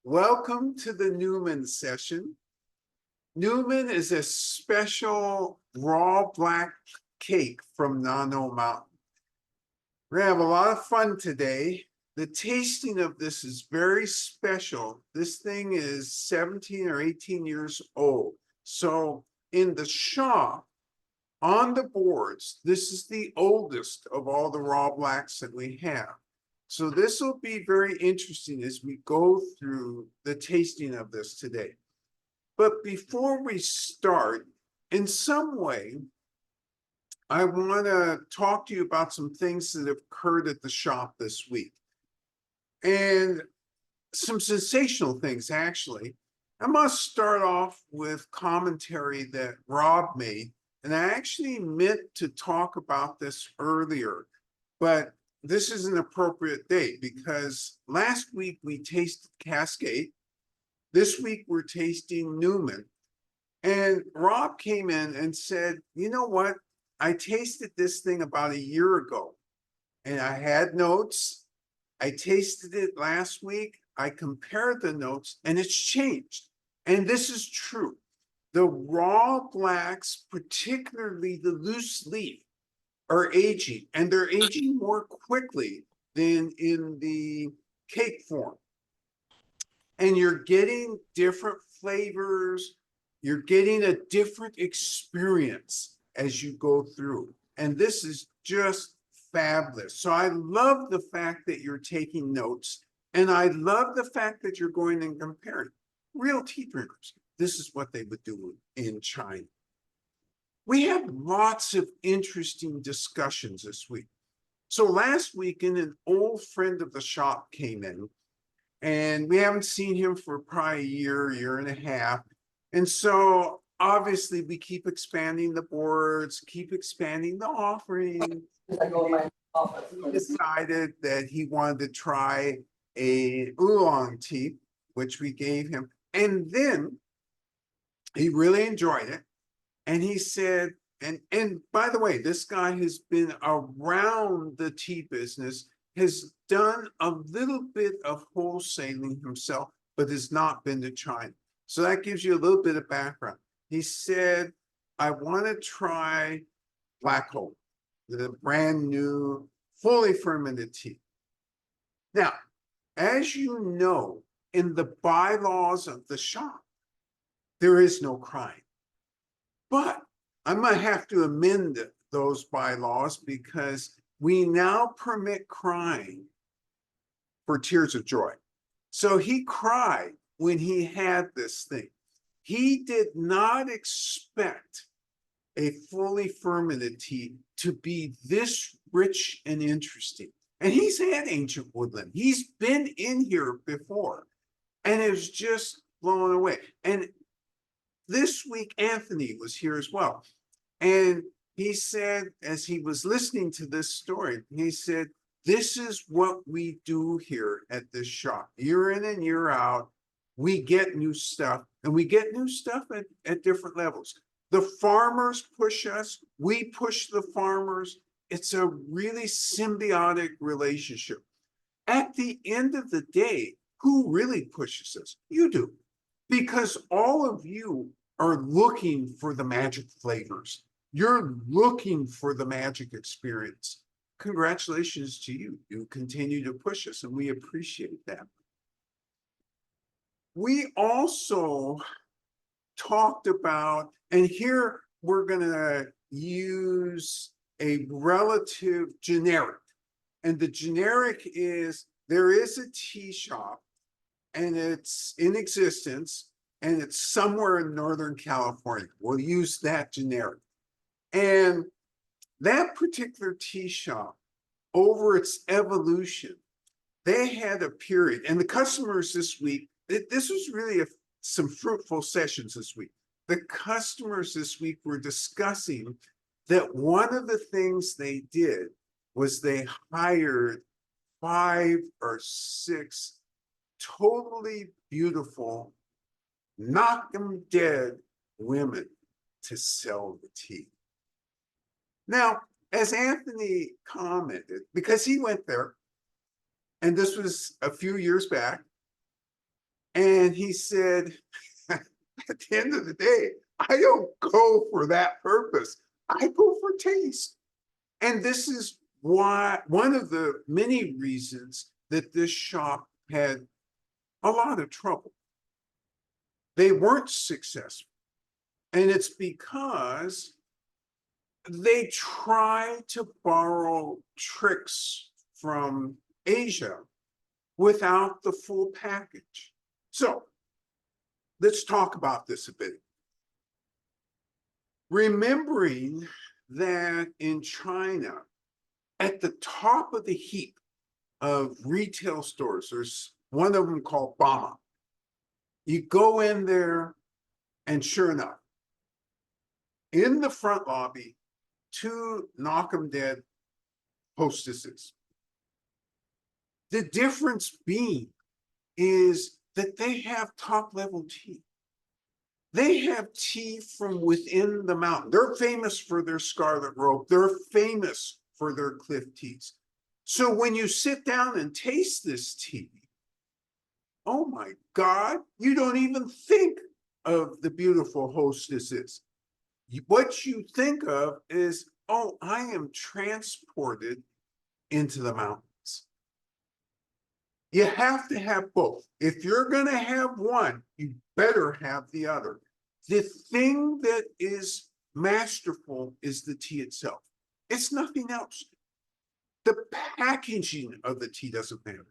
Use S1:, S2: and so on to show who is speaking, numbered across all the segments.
S1: Welcome to the Numen session. Numen is a special raw black cake from Nano Mountain. We're gonna have a lot of fun today. The tasting of this is very special. This thing is 17 or 18 years old. So in the shop, on the boards, this is the oldest of all the raw blacks that we have. So this will be very interesting as we go through the tasting of this today. But before we start, in some way, I want to talk to you about some things that have occurred at the shop this week. And some sensational things, actually. I must start off with commentary that Rob made. And I actually meant to talk about this earlier, but this is an appropriate date because last week we tasted Cascade. This week we're tasting Numen. And Rob came in and said, you know what? I tasted this thing about a year ago and I had notes. I tasted it last week. I compared the notes and it's changed. And this is true. The raw blacks, particularly the loose leaf, are aging, and they're aging more quickly than in the cake form. And you're getting different flavors. You're getting a different experience as you go through. And this is just fabulous. So I love the fact that you're taking notes. And I love the fact that you're going and comparing. Real tea drinkers, this is what they would do in China. We had lots of interesting discussions this week. So last weekend, an old friend of the shop came in, and we haven't seen him for probably a year and a half. And so obviously we keep expanding the boards, keep expanding the offering. He decided that he wanted to try a oolong tea, which we gave him. And then he really enjoyed it. And he said, and by the way, this guy has been around the tea business, has done a little bit of wholesaling himself, but has not been to China. So that gives you a little bit of background. He said, I want to try Black Hole, the brand new, fully fermented tea. Now, as you know, in the bylaws of the shop, there is no crying. But I might have to amend those bylaws because we now permit crying for tears of joy. So he cried when he had this thing. He did not expect a fully fermented tea to be this rich and interesting. And he's had Ancient Woodland. He's been in here before and is just blown away. And this week, Anthony was here as well. And he said, as he was listening to this story, he said, this is what we do here at this shop. Year in and year out, we get new stuff, and we get new stuff at different levels. The farmers push us, we push the farmers. It's a really symbiotic relationship. At the end of the day, who really pushes us? You do. Because all of you are looking for the magic flavors. You're looking for the magic experience. Congratulations to you. You continue to push us, and we appreciate that. We also talked about, and here we're going to use a relative generic. And the generic is, there is a tea shop and it's in existence, and it's somewhere in Northern California. We'll use that generic. And that particular tea shop, over its evolution, they had a period, and the customers this week, this was really some fruitful sessions this week. The customers this week were discussing that one of the things they did was they hired 5 or 6 totally beautiful, knock 'em dead women to sell the tea. Now, as Anthony commented, because he went there, and this was a few years back, and And he said, at the end of the day, I don't go for that purpose. I go for taste. And this is why one of the many reasons that this shop had a lot of trouble. They weren't successful. And it's because they try to borrow tricks from Asia without the full package. So let's talk about this a bit. Remembering that in China, at the top of the heap of retail stores, there's one of them called Bama. You go in there, and sure enough, in the front lobby, two knock 'em dead hostesses. The difference being is that they have top level tea. They have tea from within the mountain. They're famous for their scarlet rope. They're famous for their cliff teas. So when you sit down and taste this tea, oh my God, you don't even think of the beautiful hostesses. What you think of is, oh, I am transported into the mountains. You have to have both. If you're going to have one, you better have the other. The thing that is masterful is the tea itself. It's nothing else. The packaging of the tea doesn't matter.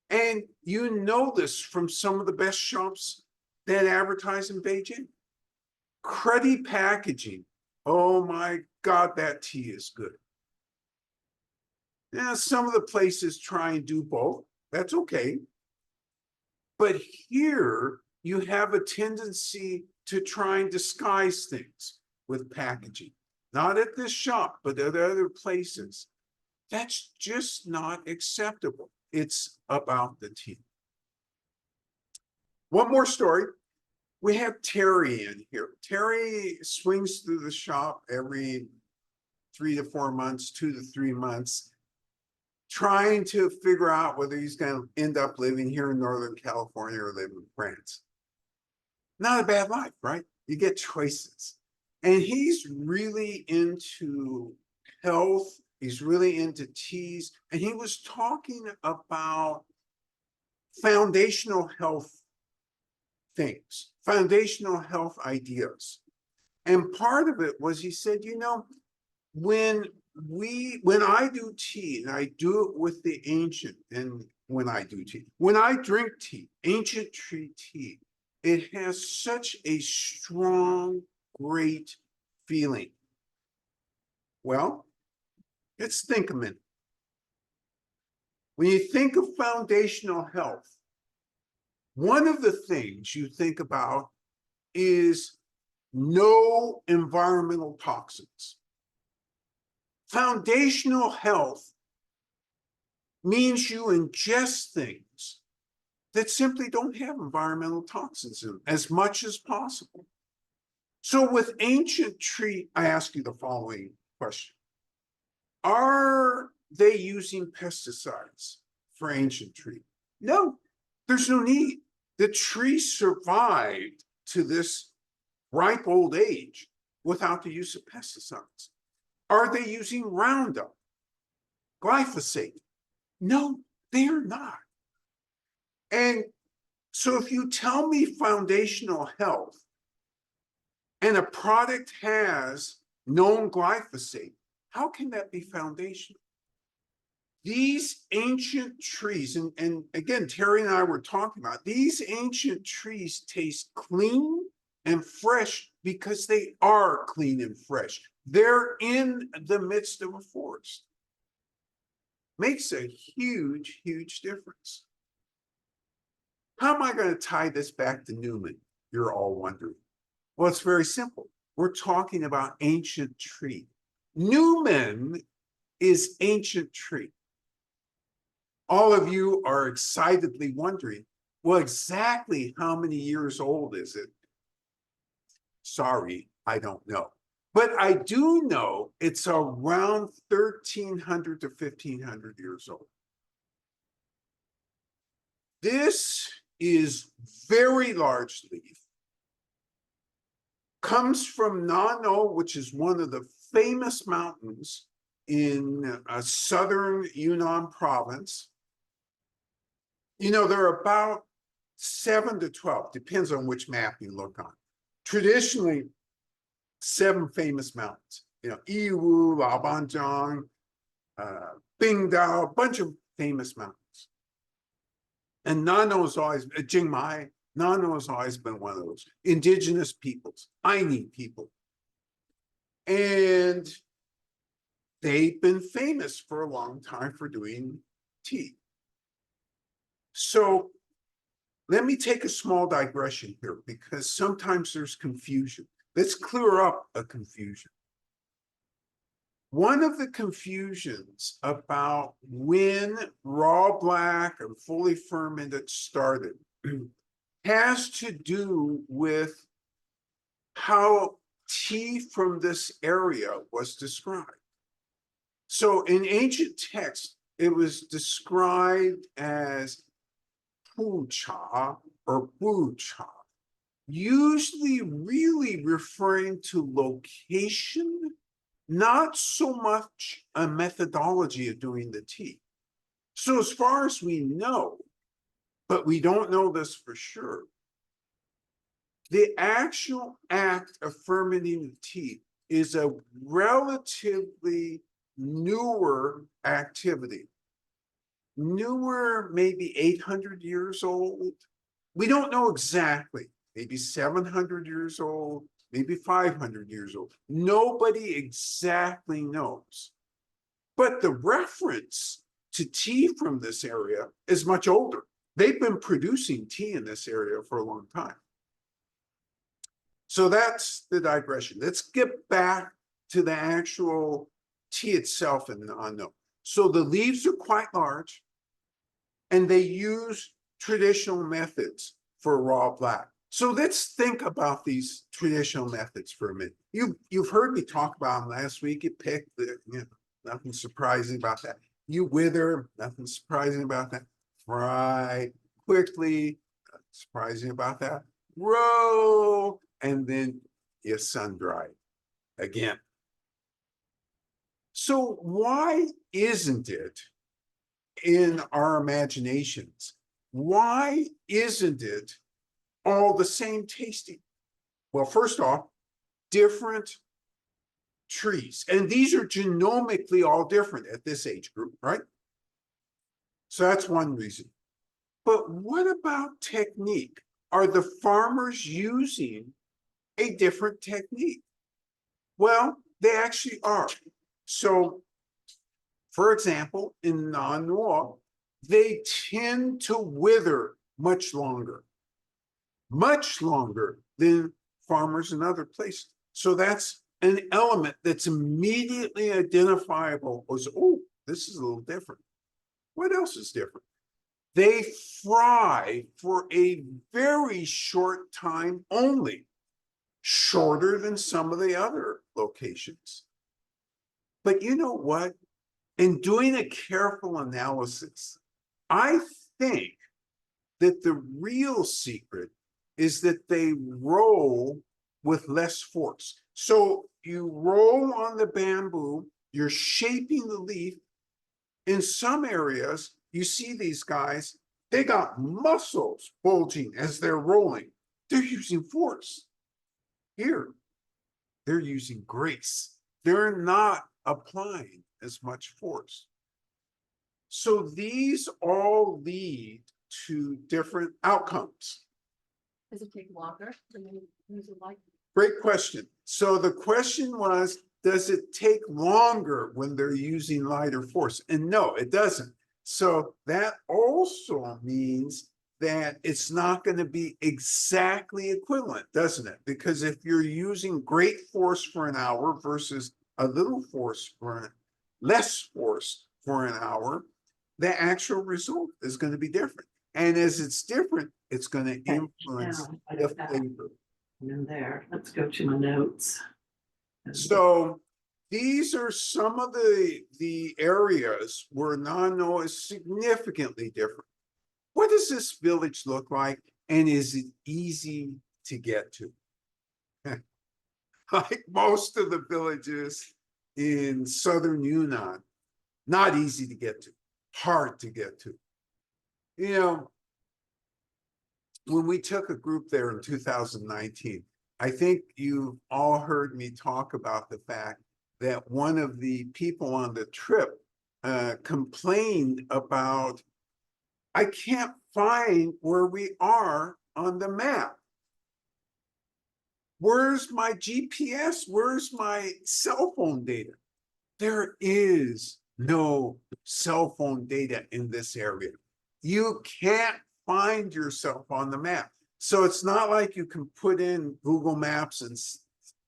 S1: And you know this from some of the best shops that advertise in Beijing. Cruddy packaging. Oh my God, that tea is good. Now, some of the places try and do both. That's okay. But here you have a tendency to try and disguise things with packaging. Not at this shop, but at other places. That's just not acceptable. It's about the tea. One more story. We have Terry in here. Terry swings through the shop every 3 to 4 months, 2 to 3 months, trying to figure out whether he's going to end up living here in Northern California or live in France. Not a bad life, right? You get choices. And he's really into health. He's really into teas. And he was talking about foundational health things, foundational health ideas. And part of it was he said, you know, when I do tea, and I do it with the ancient, and when I drink tea, ancient tree tea, it has such a strong, great feeling. Well, let's think a minute. When you think of foundational health, one of the things you think about is no environmental toxins. Foundational health means you ingest things that simply don't have environmental toxins in them as much as possible. So with ancient tree, I ask you the following question. Are they using pesticides for ancient tree? No, there's no need. The tree survived to this ripe old age without the use of pesticides. Are they using Roundup, glyphosate? No, they are not. And so if you tell me foundational health and a product has known glyphosate, how can that be foundational? These ancient trees, and again, Terry and I were talking about, these ancient trees taste clean and fresh because they are clean and fresh. They're in the midst of a forest. Makes a huge, huge difference. How am I going to tie this back to Numen? You're all wondering. Well, it's very simple. We're talking about ancient tree. Numen is ancient tree. All of you are excitedly wondering, well, exactly how many years old is it? Sorry, I don't know. But I do know it's around 1,300 to 1,500 years old. This is very large leaf, comes from Nano, which is one of the famous mountains in southern Yunnan province. You know, there are about 7 to 12, depends on which map you look on. Traditionally, 7 famous mountains, you know, Yiwu, Laobanjiang, Bingdao, a bunch of famous mountains. And Nano has always, Jingmai, Nano has always been one of those indigenous peoples, Aini people. And they've been famous for a long time for doing tea. So let me take a small digression here because sometimes there's confusion. Let's clear up a confusion. One of the confusions about when raw black and fully fermented started has to do with how tea from this area was described. So in ancient texts, it was described as pu cha or bu cha, usually really referring to location, not so much a methodology of doing the tea. So as far as we know, but we don't know this for sure, the actual act of fermenting the tea is a relatively newer activity. Newer, maybe 800 years old. We don't know exactly, maybe 700 years old, maybe 500 years old. Nobody exactly knows. But the reference to tea from this area is much older. They've been producing tea in this area for a long time. So that's the digression. Let's get back to the actual tea itself in the unknown. So the leaves are quite large, and they use traditional methods for raw black. So let's think about these traditional methods for a minute. You've heard me talk about them last week. You pick the, you know, nothing surprising about that. You wither, nothing surprising about that. Fry quickly, nothing surprising about that. Roll, and then you sun dry again. So why isn't it in our imaginations? Why isn't it all the same tasting? Well, first off, different trees. And these are genomically all different at this age group, right? So that's one reason. But what about technique? Are the farmers using a different technique? Well, they actually are. So, for example, in Nano, they tend to wither much longer than farmers in other places. So that's an element that's immediately identifiable as, oh, this is a little different. What else is different? They fry for a very short time only, shorter than some of the other locations. But you know what? In doing a careful analysis, I think that the real secret is that they roll with less force. So you roll on the bamboo, you're shaping the leaf. In some areas, you see these guys, they got muscles bulging as they're rolling. They're using force. Here, they're using grace. They're not applying as much force. So these all lead to different outcomes.
S2: Does it take longer than you use a light?
S1: Great question. So the question was, does it take longer when they're using lighter force? And no, it doesn't. So that also means that it's not going to be exactly equivalent, doesn't it? Because if you're using great force for an hour versus a little force for less force for an hour, the actual result is going to be different. And as it's different, it's going to influence the flavor.
S3: And then there, let's go to my notes.
S1: So these are some of the areas where Nano is significantly different. what does this village look like? And is it easy to get to? Like most of the villages in southern Yunnan, not easy to get to, hard to get to. You know, when we took a group there in 2019, I think you've all heard me talk about the fact that one of the people on the trip complained about, I can't find where we are on the map. Where's my GPS? Where's my cell phone data? There is no cell phone data in this area. You can't find yourself on the map. So it's not like you can put in Google Maps and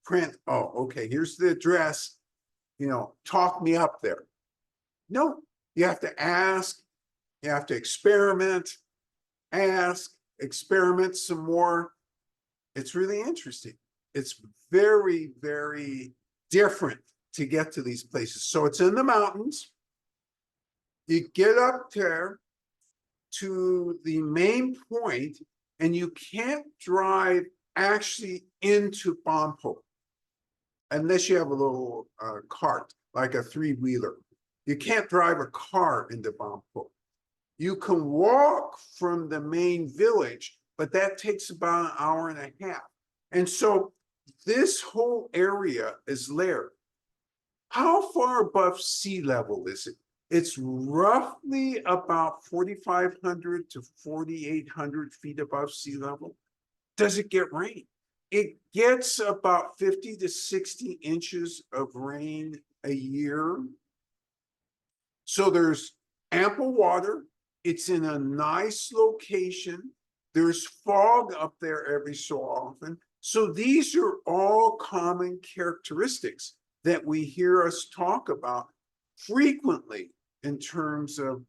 S1: print, oh, okay, here's the address, you know, talk me up there. No, you have to ask, you have to experiment, ask, experiment some more. It's really interesting. It's very, very different to get to these places. So it's in the mountains. You get up there to the main point, and you can't drive actually into Bompo unless you have a little cart, like a three-wheeler. You can't drive a car into Bompo. You can walk from the main village, but that takes about an hour and a half. And so this whole area is layered. How far above sea level is it? It's roughly about 4,500 to 4,800 feet above sea level. Does it get rain? It gets about 50 to 60 inches of rain a year. So there's ample water. It's in a nice location. There's fog up there every so often. So these are all common characteristics that we hear us talk about frequently in terms of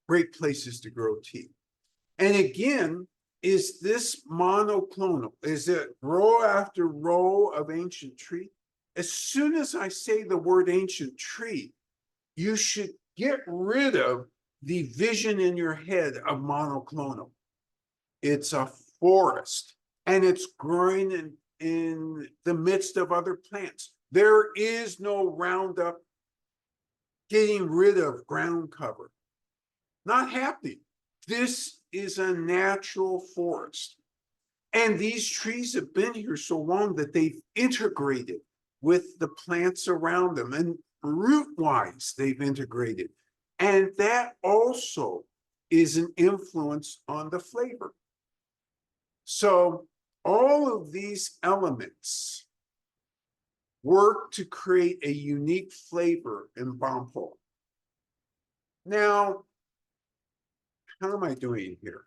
S1: great places to grow tea. And again, is this monoclonal? Is it row after row of ancient tree? As soon as I say the word ancient tree, you should get rid of the vision in your head of monoclonal. It's a forest, and it's growing in the midst of other plants. There is no Roundup getting rid of ground cover. Not happening. This is a natural forest. And these trees have been here so long that they've integrated with the plants around them, and root-wise, they've integrated. And that also is an influence on the flavor. So all of these elements work to create a unique flavor in Bompo. Now, how am I doing here?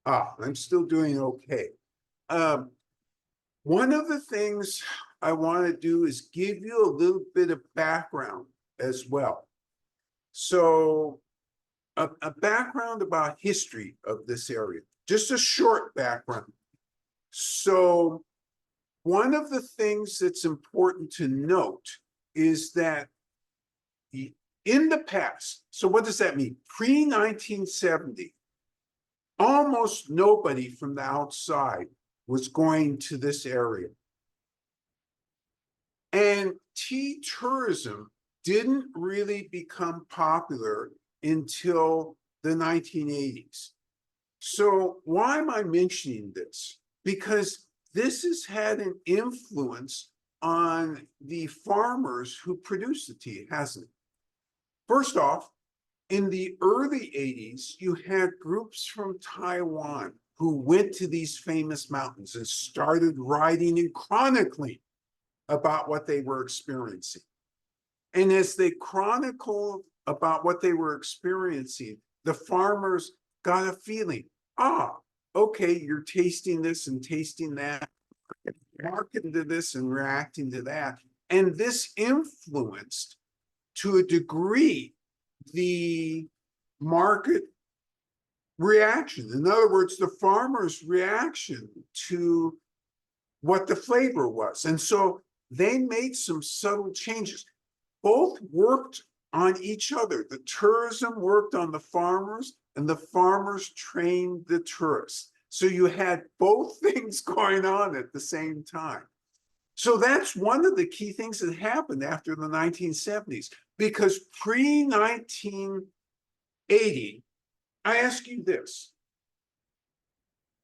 S1: I'm still doing okay. One of the things I want to do is give you a little bit of background as well. So a background about history of this area, just a short background. So one of the things that's important to note is that in the past, so what does that mean? Pre-1970, almost nobody from the outside was going to this area. And tea tourism didn't really become popular until the 1980s. So why am I mentioning this? Because this has had an influence on the farmers who produce the tea, hasn't it? First off, in the early 80s, you had groups from Taiwan who went to these famous mountains and started writing and chronicling about what they were experiencing. And as they chronicled about what they were experiencing, the farmers got a feeling, okay, you're tasting this and tasting that, marketing to this and reacting to that. And this influenced, to a degree, the market reaction. In other words, the farmer's reaction to what the flavor was. And so they made some subtle changes. Both worked on each other. The tourism worked on the farmers, and the farmers trained the tourists. So you had both things going on at the same time. So that's one of the key things that happened after the 1970s, because pre-1980, I ask you this.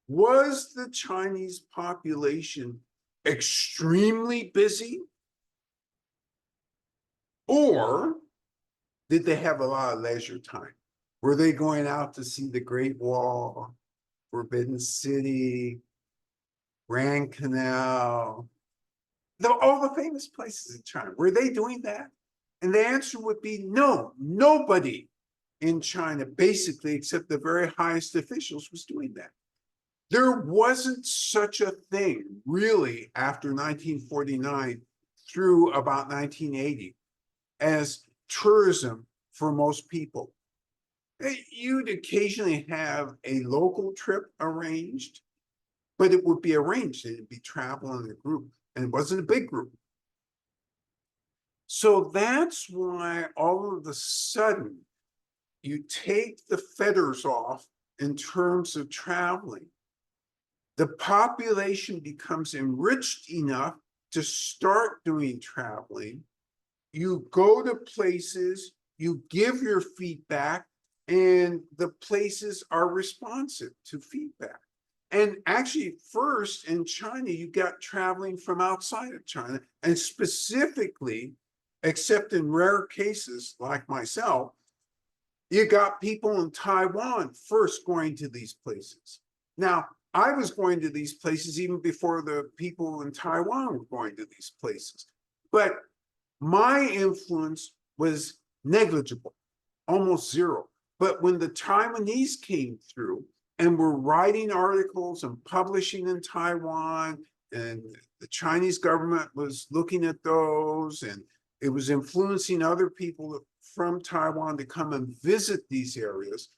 S1: Was the Chinese population extremely busy? Or did they have a lot of leisure time? Were they going out to see the Great Wall, Forbidden City, Grand Canal, all the famous places in China? Were they doing that? And the answer would be no, nobody in China, basically, except the very highest officials, was doing that. There wasn't such a thing, really, after 1949 through about 1980 as tourism for most people. You'd occasionally have a local trip arranged, but it would be arranged. It'd be travel in a group, and it wasn't a big group. So that's why all of a sudden you take the fetters off in terms of traveling. The population becomes enriched enough to start doing traveling. You go to places, you give your feedback, and the places are responsive to feedback. And actually, first in China, you got traveling from outside of China, and specifically, except in rare cases like myself, you got people in Taiwan first going to these places. Now, I was going to these places even before the people in Taiwan were going to these places. But my influence was negligible, almost zero. But when the Taiwanese came through and were writing articles and publishing in Taiwan, and the Chinese government was looking at those, and it was influencing other people from Taiwan to come and visit these areas.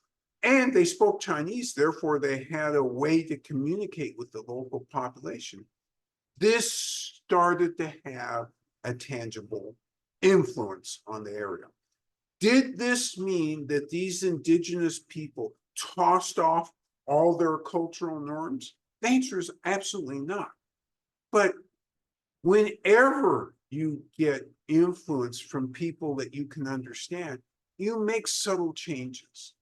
S1: And they spoke Chinese, therefore they had a way to communicate with the local population. This started to have a tangible influence on the area. Did this mean that these indigenous people tossed off all their cultural norms? The answer is absolutely not. But whenever you get influence from people that you can understand, you make subtle changes.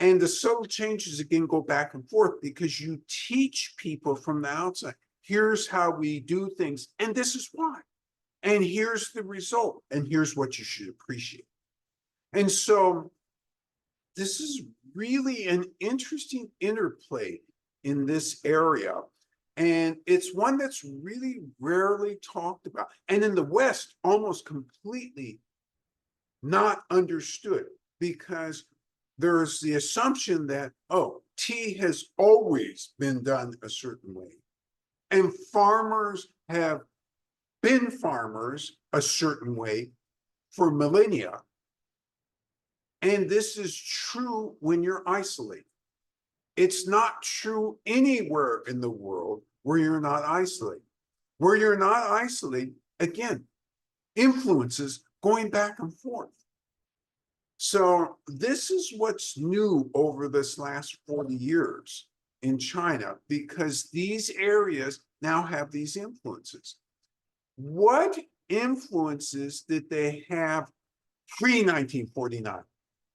S1: And the subtle changes again go back and forth because you teach people from the outside, here's how we do things, and this is why. And here's the result, and here's what you should appreciate. And so this is really an interesting interplay in this area. And it's one that's really rarely talked about. And in the West, almost completely not understood, because there's the assumption that, oh, tea has always been done a certain way. And farmers have been farmers a certain way for millennia. And this is true when you're isolated. It's not true anywhere in the world where you're not isolated. Where you're not isolated, again, influences going back and forth. So this is what's new over this last 40 years in China, because these areas now have these influences. What influences did they have pre-1949?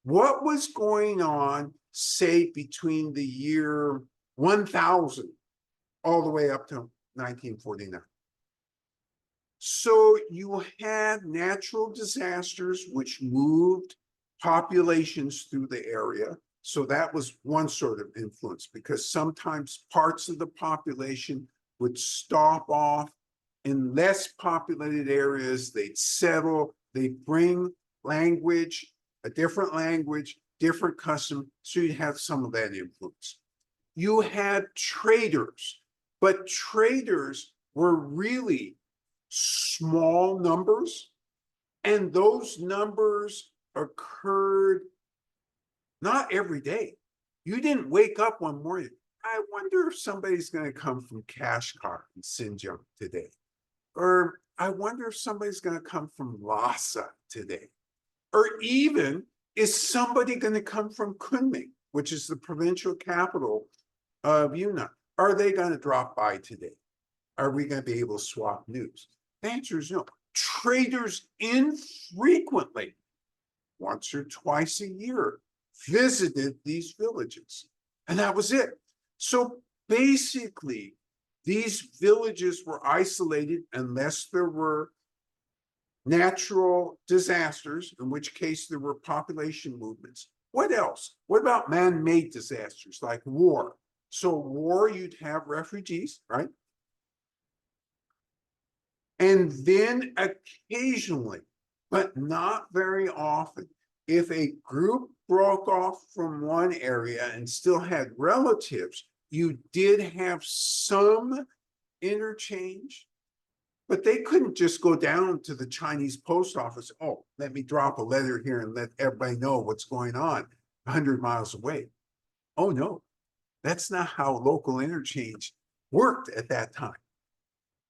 S1: What was going on, say, between the year 1000 all the way up to 1949? So you had natural disasters which moved populations through the area. So that was one sort of influence, because sometimes parts of the population would stop off in less populated areas, they'd settle, they'd bring language, a different language, different custom, so you'd have some of that influence. You had traders, but traders were really small numbers, and those numbers occurred not every day. You didn't wake up one morning, I wonder if somebody's going to come from Kashgar in Xinjiang today. Or I wonder if somebody's going to come from Lhasa today. Or even, is somebody going to come from Kunming? which is the provincial capital of Yunnan. Are they going to drop by today? Are we going to be able to swap news? The answer is no. Traders infrequently, once or twice a year, visited these villages. And that was it. So basically, these villages were isolated unless there were natural disasters, in which case there were population movements. What else? What about man-made disasters like war? So war, you'd have refugees, right? And then occasionally, but not very often, if a group broke off from one area and still had relatives, you did have some interchange, but they couldn't just go down to the Chinese post office. Oh, let me drop a letter here and let everybody know what's going on 100 miles away. Oh, no, that's not how local interchange worked at that time.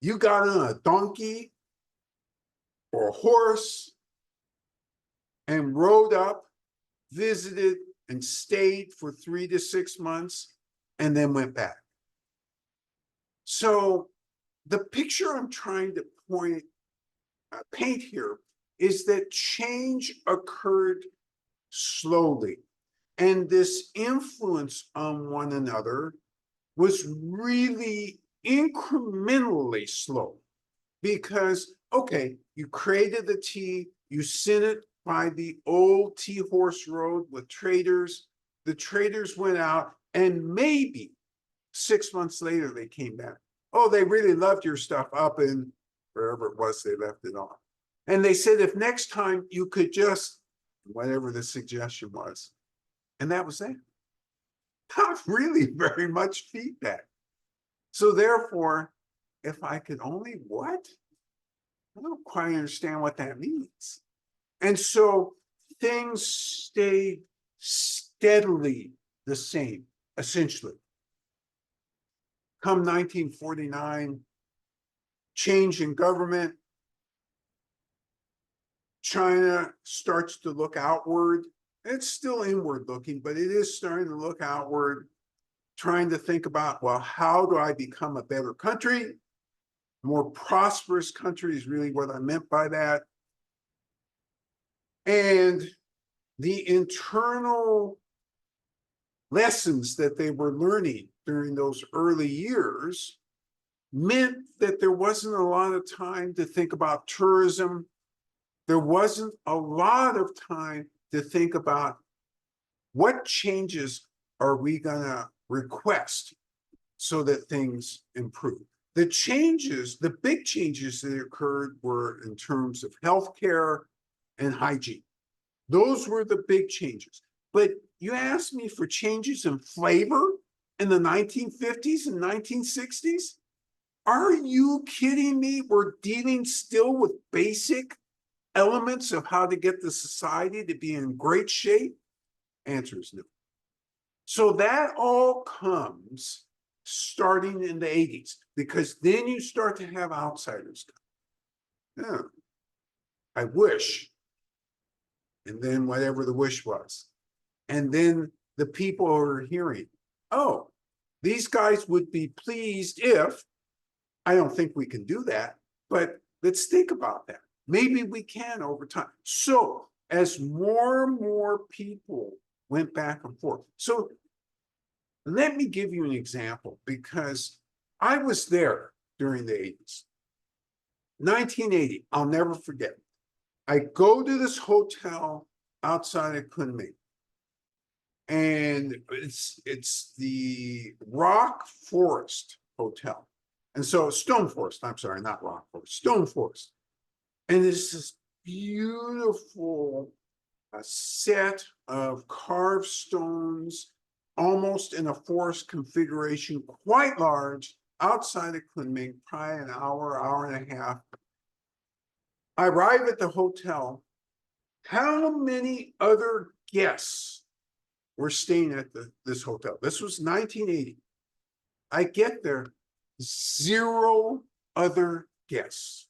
S1: You got on a donkey or a horse and rode up, visited, and stayed for 3 to 6 months, and then went back. So the picture I'm trying to paint here is that change occurred slowly, and this influence on one another was really incrementally slow, because, okay, you created the tea, you sent it by the old tea horse road with traders, the traders went out, and maybe 6 months later they came back. Oh, they really loved your stuff up in wherever it was they left it on. And they said, if next time you could just, whatever the suggestion was, and that was that. Not really very much feedback. So therefore, if I could only what? I don't quite understand what that means. And so things stayed steadily the same, essentially. Come 1949, change in government, China starts to look outward. It's still inward looking, but it is starting to look outward, trying to think about, well, how do I become a better country? More prosperous country is really what I meant by that. And the internal lessons that they were learning during those early years meant that there wasn't a lot of time to think about tourism. There wasn't a lot of time to think about what changes are we going to request so that things improve. The changes, the big changes that occurred were in terms of healthcare and hygiene. Those were the big changes. But you asked me for changes in flavor in the 1950s and 1960s? Are you kidding me? We're dealing still with basic elements of how to get the society to be in great shape? Answer is no. So that all comes starting in the 80s, because then you start to have outsiders come. Yeah, I wish. And then whatever the wish was. And then the people are hearing, oh, these guys would be pleased if, I don't think we can do that, but let's think about that. Maybe we can over time. So as more and more people went back and forth. So let me give you an example, because I was there during the 80s. 1980, I'll never forget. I go to this hotel outside of Kunming, and it's the Rock Forest Hotel. And so Stone Forest, I'm sorry, not Rock Forest, Stone Forest. And it's this beautiful set of carved stones, almost in a forest configuration, quite large, outside of Kunming, probably an hour, hour and a half. I arrive at the hotel. How many other guests were staying at this hotel? This was 1980. I get there, 0 other guests.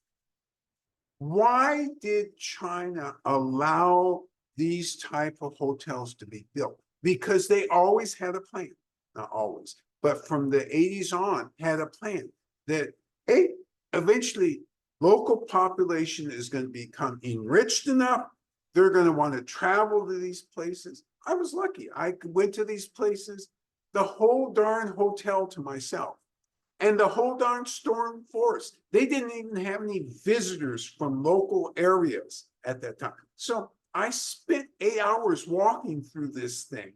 S1: Why did China allow these type of hotels to be built? because they always had a plan, not always, but from the 80s on, had a plan that, hey, eventually local population is going to become enriched enough. They're going to want to travel to these places. I was lucky. I went to these places, the whole darn hotel to myself, and the whole darn storm forest. They didn't even have any visitors from local areas at that time. So I spent 8 hours walking through this thing.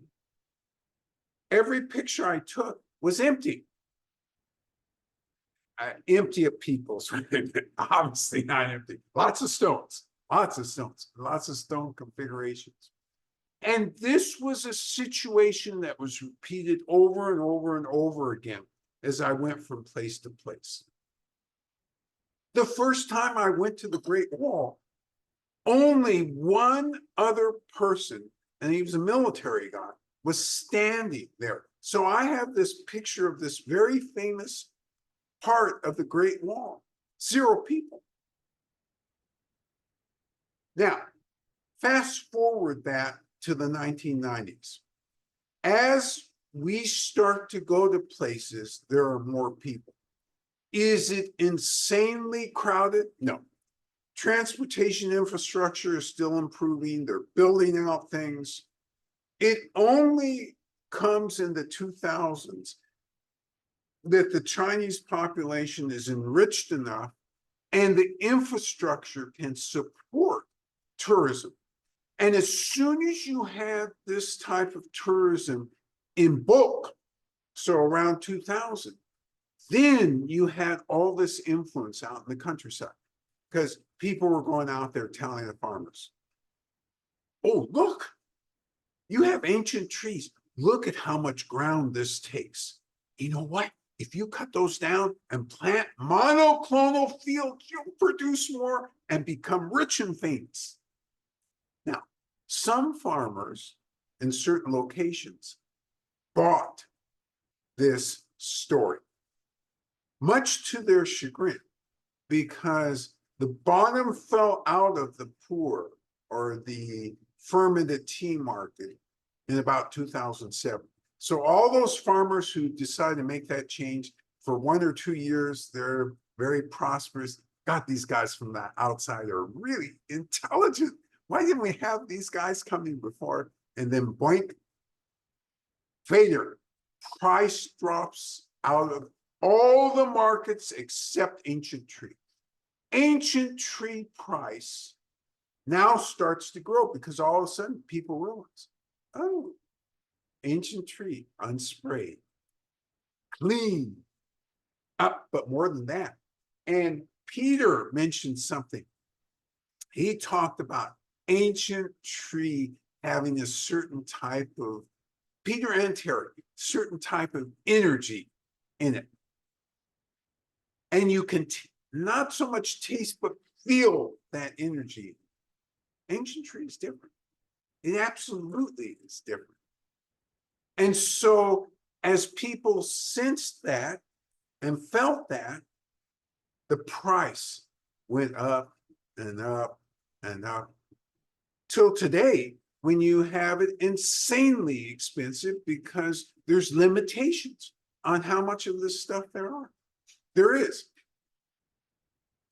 S1: Every picture I took was empty. Empty of people, obviously not empty. Lots of stones, lots of stones, lots of stone configurations. And this was a situation that was repeated over and over and over again as I went from place to place. The first time I went to the Great Wall, only one other person, and he was a military guy, was standing there. So I have this picture of this very famous part of the Great Wall. 0 people. Now, fast forward that to the 1990s. As we start to go to places, there are more people. Is it insanely crowded? No. Transportation infrastructure is still improving. They're building out things. It only comes in the 2000s that the Chinese population is enriched enough and the infrastructure can support tourism. And as soon as you have this type of tourism in bulk, so around 2000, then you had all this influence out in the countryside because people were going out there telling the farmers, oh, look, you have ancient trees. Look at how much ground this takes. You know what? If you cut those down and plant monoclonal fields, you'll produce more and become rich and famous. Now, some farmers in certain locations bought this story, much to their chagrin, because the bottom fell out of the poor or the fermented tea market in about 2007. So all those farmers who decided to make that change for 1 or 2 years, they're very prosperous. God, these guys from the outside are really intelligent. Why didn't we have these guys coming before? And then boink, failure. Price drops out of all the markets except ancient tree. Ancient tree price now starts to grow because all of a sudden people realize, oh, ancient tree, unsprayed, clean, up, but more than that. And Peter mentioned something. He talked about ancient tree having a certain type of, Peter and Terry, certain type of energy in it. And you can not so much taste, but feel that energy. Ancient tree is different. It absolutely is different. And so as people sensed that and felt that, the price went up and up and up till today, when you have it insanely expensive because there's limitations on how much of this stuff there are. There is.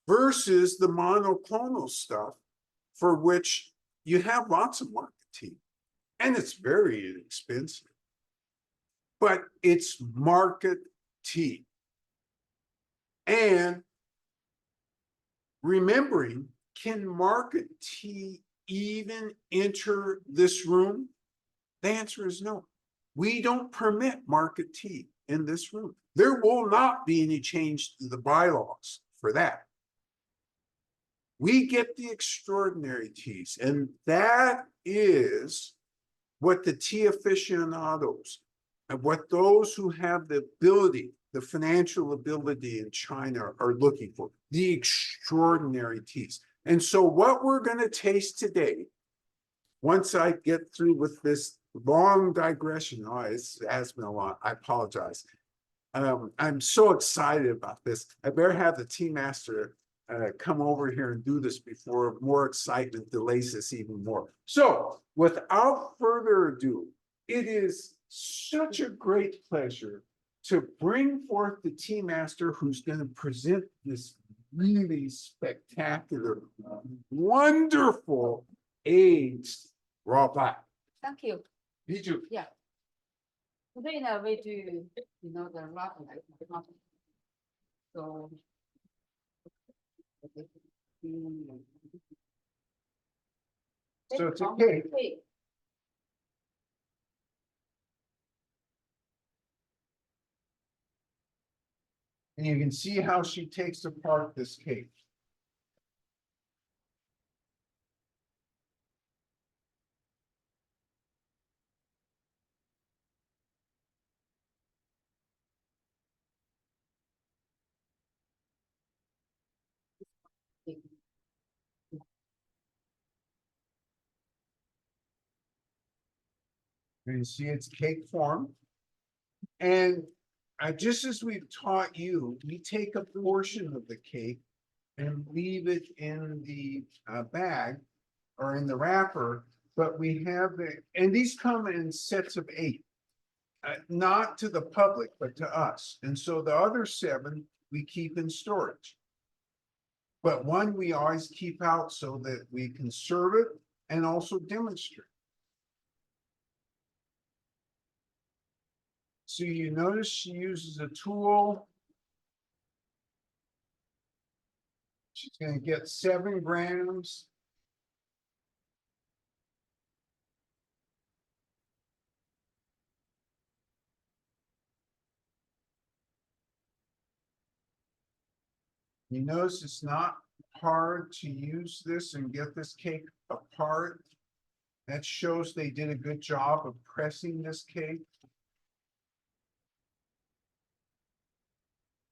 S1: Versus the monoclonal stuff for which you have lots of market tea. And it's very inexpensive. But it's market tea. And remembering, can market tea even enter this room? The answer is no. We don't permit market tea in this room. There will not be any change to the bylaws for that. We get the extraordinary teas, and that is what the tea aficionados and what those who have the ability, the financial ability in China are looking for, the extraordinary teas. And so what we're going to taste today, once I get through with this long digression, it has been a lot, I apologize. I'm so excited about this. I better have the tea master come over here and do this before more excitement delays this even more. So without further ado, It is such a great pleasure to bring forth the tea master who's going to present this really spectacular, wonderful aged raw black.
S2: Thank you.
S1: Did you?
S2: Today now we do, the rock. So.
S1: So it's a cake. And you can see how she takes apart this cake. You can see it's cake form. And just as we've taught you, we take a portion of the cake and leave it in the bag or in the wrapper, but we have and these come in sets of 8. Not to the public, but to us. And so the other 7 we keep in storage. But one we always keep out so that we can serve it and also demonstrate. So you notice she uses a tool. She's going to get 7 grams. You notice it's not hard to use this and get this cake apart. That shows they did a good job of pressing this cake.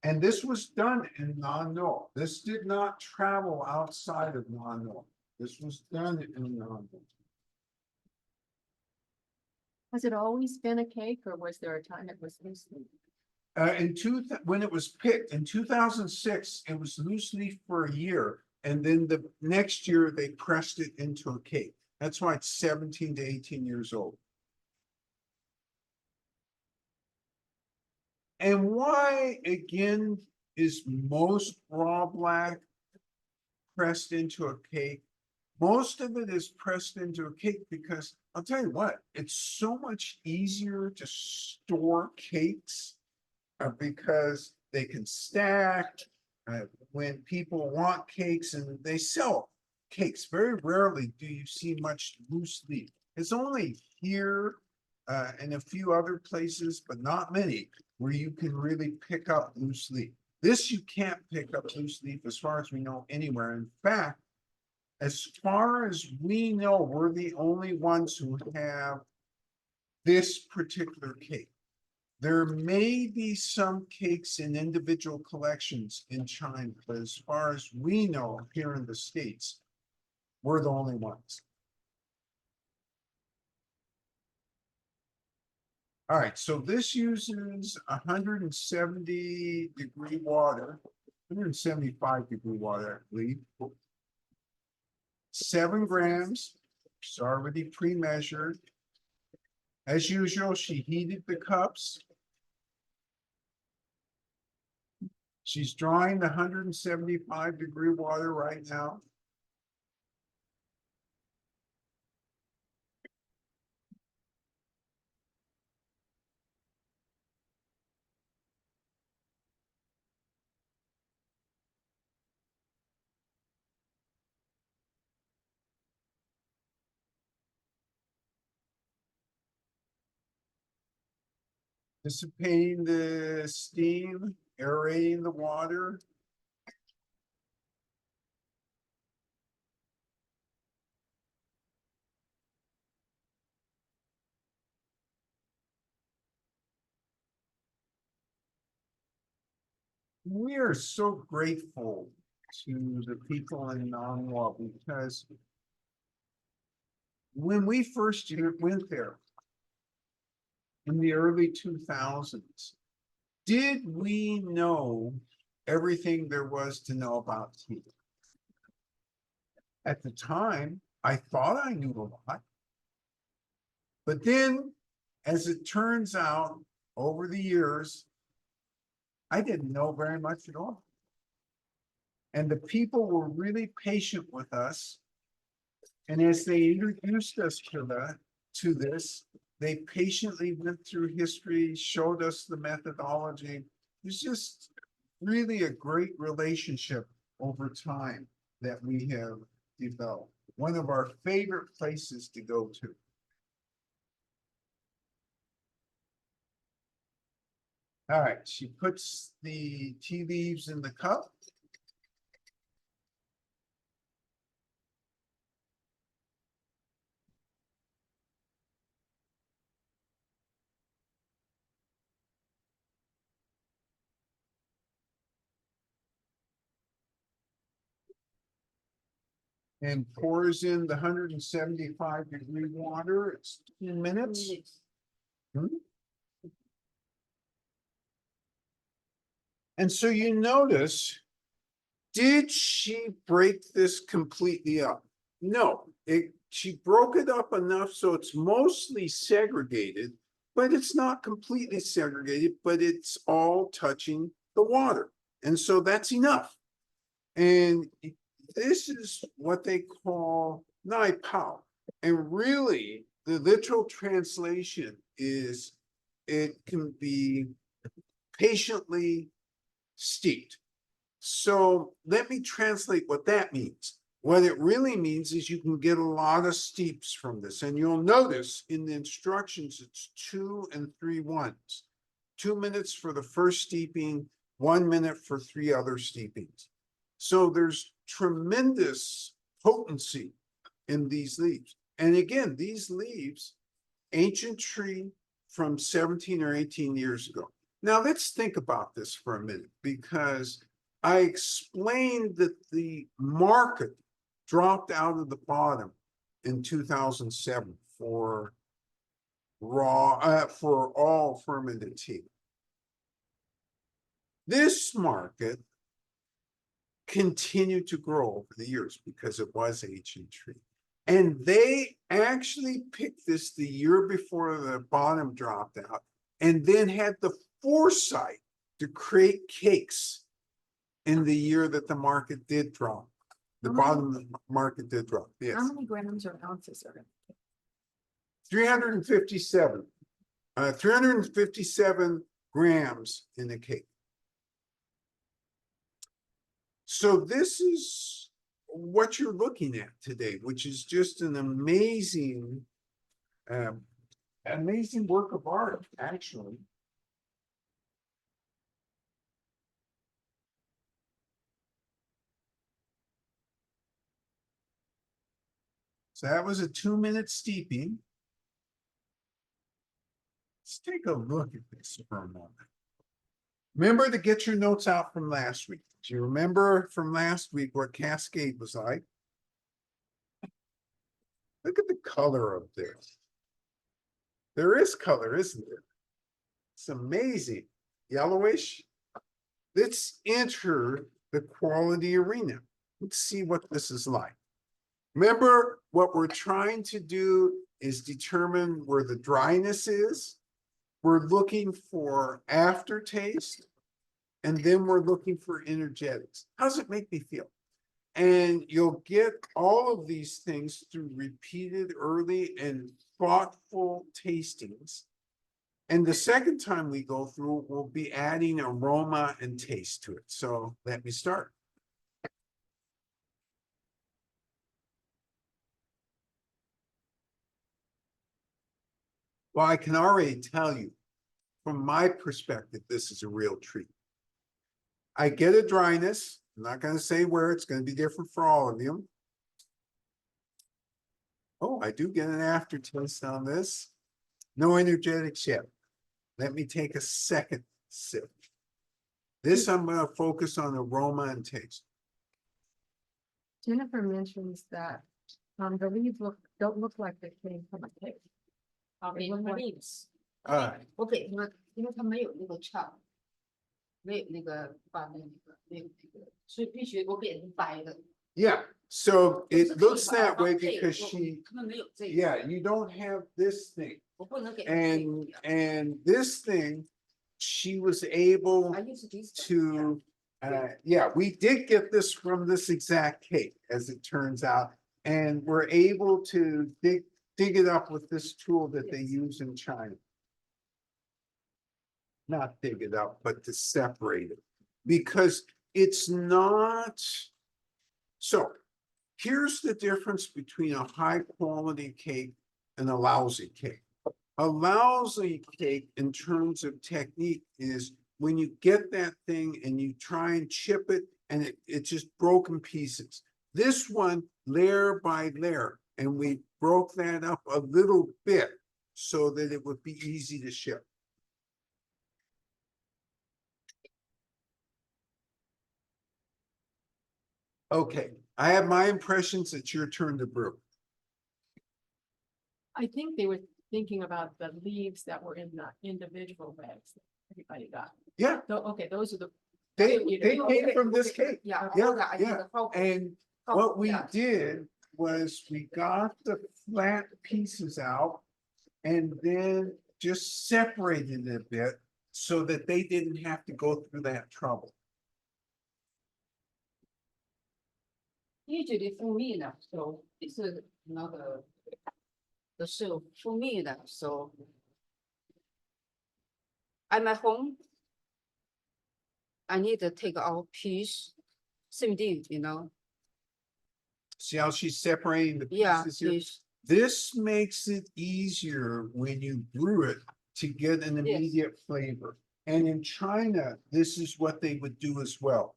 S1: And this was done in non-no. This did not travel outside of non-no. This was done in non-no.
S2: Has it always been a cake or was there a time it was loose leaf?
S1: When it was picked in 2006, it was loose leaf for a year. And then the next year they pressed it into a cake. That's why it's 17 to 18 years old. And why, again, is most raw black pressed into a cake? Most of it is pressed into a cake because I'll tell you what, it's so much easier to store cakes because they can stack. When people want cakes and they sell cakes, very rarely do you see much loose leaf. It's only here and a few other places, but not many, where you can really pick up loose leaf. This you can't pick up loose leaf as far as we know anywhere. In fact, as far as we know, we're the only ones who have this particular cake. There may be some cakes in individual collections in China, but as far as we know here in the States, we're the only ones. All right, so this uses 170-degree water, 175-degree water, I believe. 7 grams, it's already pre-measured. As usual, she heated the cups. She's drawing the 175-degree water right now. Dissipating the steam, aerating the water. We are so grateful to the people in Nanawa because when we first went there in the early 2000s, did we know everything there was to know about tea? At the time, I thought I knew a lot. But then as it turns out, over the years, I didn't know very much at all. And the people were really patient with us. And as they introduced us to this, they patiently went through history, showed us the methodology. It's just really a great relationship over time that we have developed. One of our favorite places to go to. All right, she puts the tea leaves in the cup. And pours in the 175-degree water. It's 10 minutes. Hmm? And so you notice, did she break this completely up? No, she broke it up enough so it's mostly segregated, but it's not completely segregated, but it's all touching the water. And so that's enough. And this is what they call nai pao. And really, the literal translation is it can be patiently steeped. So let me translate what that means. What it really means is you can get a lot of steeps from this. And you'll notice in the instructions, it's 2 and 3 ones. 2 minutes for the first steeping, 1 minute for 3 other steepings. So there's tremendous potency in these leaves. And again, these leaves, ancient tree from 17 or 18 years ago. Now let's think about this for a minute, because I explained that the market dropped out of the bottom in 2007 for for all fermented tea. This market continued to grow over the years because it was ancient tree. And they actually picked this the year before the bottom dropped out, and then had the foresight to create cakes in the year that the market did drop. The bottom of the market did drop, yes.
S2: How many grams or ounces are it?
S1: 357. 357 grams in a cake. So this is what you're looking at today, which is just an amazing, amazing work of art, actually. So that was a 2-minute steeping. Let's take a look at this for a moment. Remember to get your notes out from last week. Do you remember from last week what Cascade was like? Look at the color of this. There is color, isn't there? It's amazing. Yellowish. Let's enter the quality arena. Let's see what this is like. Remember, what we're trying to do is determine where the dryness is. We're looking for aftertaste, and then we're looking for energetics. How does it make me feel? And you'll get all of these things through repeated early and thoughtful tastings. And the second time we go through, we'll be adding aroma and taste to it. So let me start. Well, I can already tell you, from my perspective, this is a real treat. I get a dryness. I'm not going to say where, it's going to be different for all of you. Oh, I do get an aftertaste on this. No energetics yet. Let me take a second sip. This I'm going to focus on aroma and taste.
S2: Jennifer mentions that the leaves don't look like they came from a cake. They look like-
S4: leaves，
S1: All right.
S4: 我给他们，因为他没有那个炒，没有那个把那个没有那个，所以必须我给人掰的。
S1: Yeah, so
S4: 不是
S1: it looks
S4: cake 啊
S1: that way
S4: not cake，
S1: because
S4: 我
S1: she,
S4: 他们没有这个
S1: yeah, you don't have this thing.
S4: 我不能给
S1: And,
S4: cake
S1: and this thing, she was able
S4: I use this
S1: to, yeah, we did get this from this exact cake, as it turns out. And we're able to dig it up with this tool that they
S4: Yes.
S1: use in China. Not dig it up, but to separate it, because it's not. So here's the difference between a high quality cake and a lousy cake. A lousy cake in terms of technique is when you get that thing and you try and chip it and it's just broken pieces. This one, layer by layer, and we broke that up a little bit so that it would be easy to ship. Okay, I have my impressions. It's your turn to brew.
S2: I think they were thinking about the leaves that were in the individual bags that everybody got.
S1: Yeah,
S2: So, okay, those are the.
S1: they
S2: You know,
S1: came from this cake.
S4: Yeah,
S1: Yeah,
S4: all that I
S1: yeah.
S4: did how
S1: And
S4: how-
S1: what we
S4: yeah.
S1: did was we got the flat pieces out and then just separated it a bit so that they didn't have to go through that trouble.
S4: Usually for me 呢，so it's not the show for me 呢，so I'm at home. I need to take out piece, same thing, you know.
S1: See how she's separating the
S4: Yeah,
S1: pieces here?
S4: piece.
S1: This makes it easier when you brew it to get an
S4: Yes.
S1: immediate flavor. And in China, this is what they would do as well.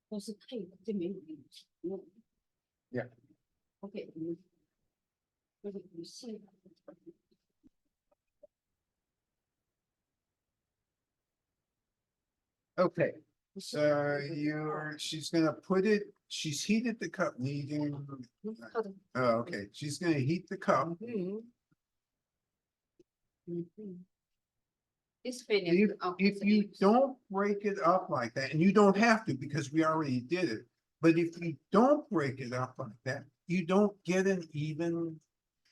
S4: 都是配的，这没有问题。
S1: Yeah.
S4: OK，就是不是。
S1: Okay, so she's gonna put it, she's heated the cup needing,
S4: 好的，
S1: oh, okay, she's gonna heat the cup.
S4: This finish.
S1: If you don't break it up like that, and you don't have to because we already did it, but if you don't break it up like that, you don't get an even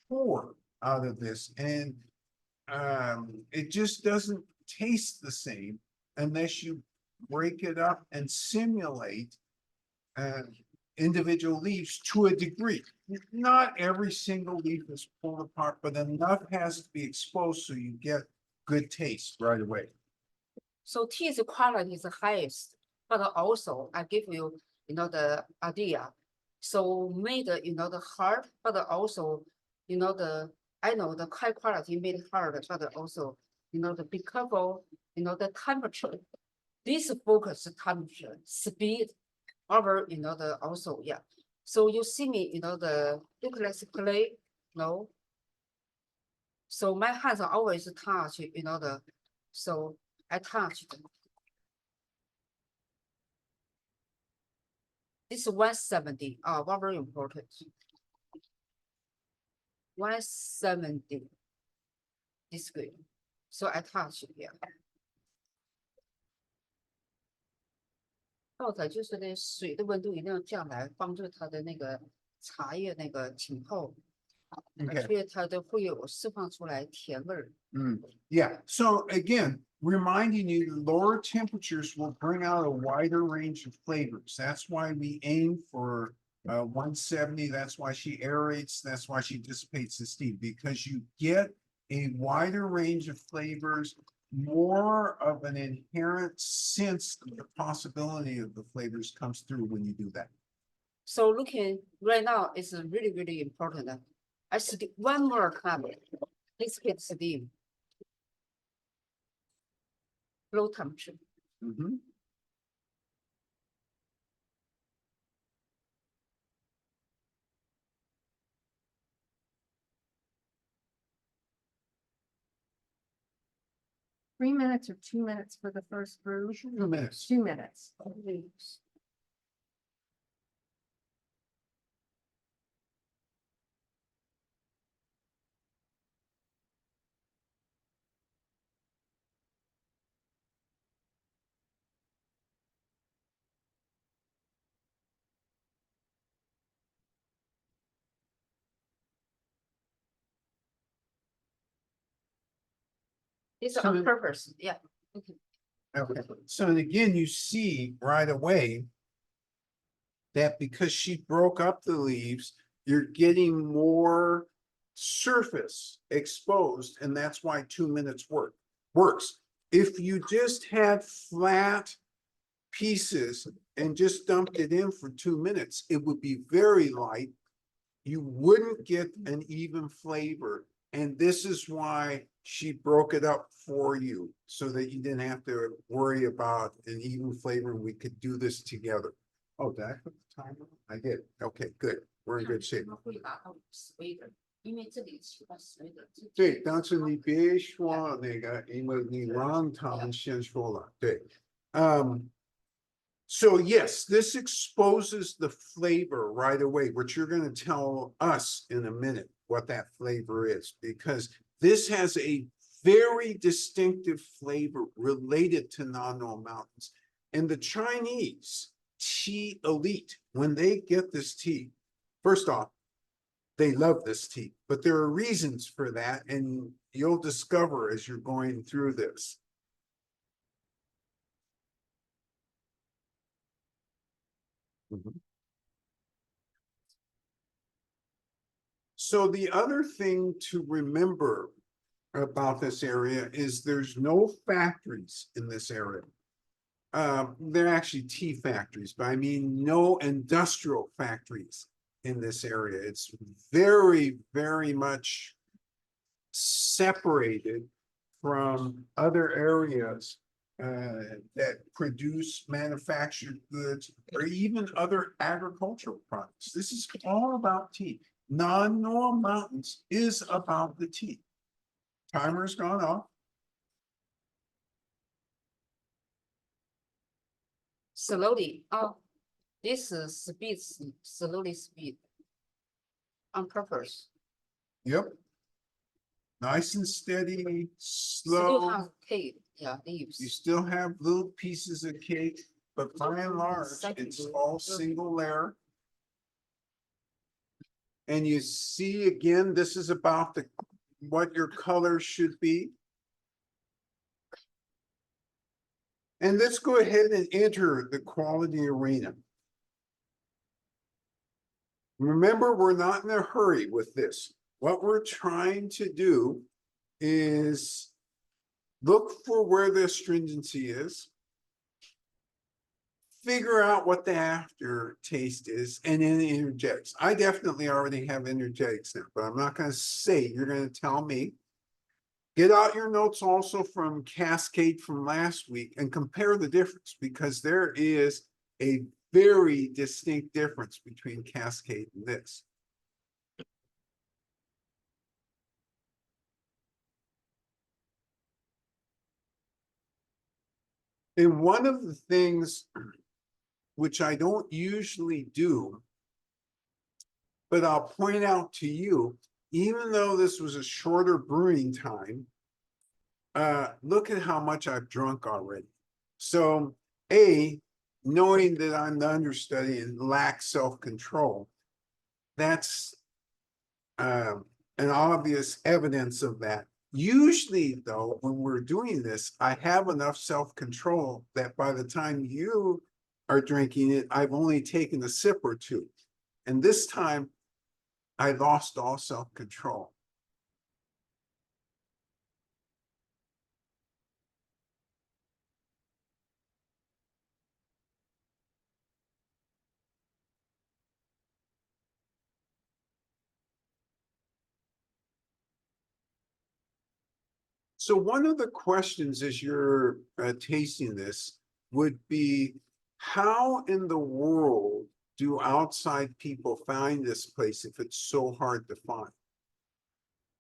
S1: pour out of this, and it just doesn't taste the same unless you break it up and simulate individual leaves to a degree. Not every single leaf is pulled apart, but enough has to be exposed so you get good taste right away.
S4: So tea's quality is highest, but also I give you, you know, the idea. So made, you know, the hard, but also, you know, I know the high quality made hard, but also, you know, be careful, you know, the temperature. This focus temperature, speed, over, you know, also, yeah. So you see me, you know, look like clay, no? So my hands are always touch, you know, so I touched. This is 170, very important. 170 this way. So I touch here. 倒彩就是那水的温度一定要降来，帮助它的那个茶叶那个浸泡，而
S1: Okay.
S4: 且它的会有释放出来甜味儿。
S1: Yeah, so again, reminding you, lower temperatures will bring out a wider range of flavors. That's why we aim for 170. That's why she aerates. That's why she dissipates the steam, because you get a wider range of flavors, more of an inherent sense of the possibility of the flavors comes through when you do that.
S4: So looking right now is really, really important. I see one more time. Let's get steam. Low temperature.
S1: Mhm.
S2: 3 minutes or 2 minutes for the first brew?
S1: 2 minutes.
S2: 2 minutes.
S4: It's
S1: So-
S4: on purpose, yeah.
S1: Okay, so and again, you see right away that because she broke up the leaves, you're getting more surface exposed, and that's why 2 minutes works. If you just had flat pieces and just dumped it in for 2 minutes, it would be very light. You wouldn't get an even flavor. And this is why she broke it up for you, so that you didn't have to worry about an even flavor, and we could do this together. Oh, did I put the timer on? I did. Okay, good. We're in good shape.
S4: 他们会拿到水的，因为这里是把水的。
S1: 对，但是你别说那个，因为你让他们先说了，对。So yes, this exposes the flavor right away, which you're gonna tell us in a minute what that flavor is, because this has a very distinctive flavor related to Nano Mountains. And the Chinese tea elite, when they get this tea, first off, they love this tea, but there are reasons for that, and you'll discover as you're going through this. So the other thing to remember about this area is there's no factories in this area. They're actually tea factories, but I mean no industrial factories in this area. It's very, very much separated from other areas that produce manufactured goods or even other agricultural products. This is all about tea. Non-Nor Mountains is about the tea. Timer's gone off.
S4: Slowly, this is slowly speed. On purpose.
S1: Yep. Nice and steady,
S4: Still
S1: slow.
S4: have cake, yeah,
S1: You
S4: leaves.
S1: still have little pieces of cake, but by and large,
S4: Second.
S1: it's all single layer. And you see again, this is about what your color should be. And let's go ahead and enter the quality arena. Remember, we're not in a hurry with this. What we're trying to do is look for where the astringency is, figure out what the aftertaste is, and then energetics. I definitely already have energetics now, but I'm not going to say, you're going to tell me. Get out your notes also from Cascade from last week and compare the difference, because there is a very distinct difference between Cascade and this. And one of the things which I don't usually do, but I'll point out to you, even though this was a shorter brewing time, look at how much I've drunk already. So, knowing that I'm the understudy and lack self-control, that's an obvious evidence of that. Usually, though, when we're doing this, I have enough self-control that by the time you are drinking it, I've only taken a sip or two. And this time, I lost all self-control. So one of the questions as you're tasting this would be, how in the world do outside people find this place if it's so hard to find?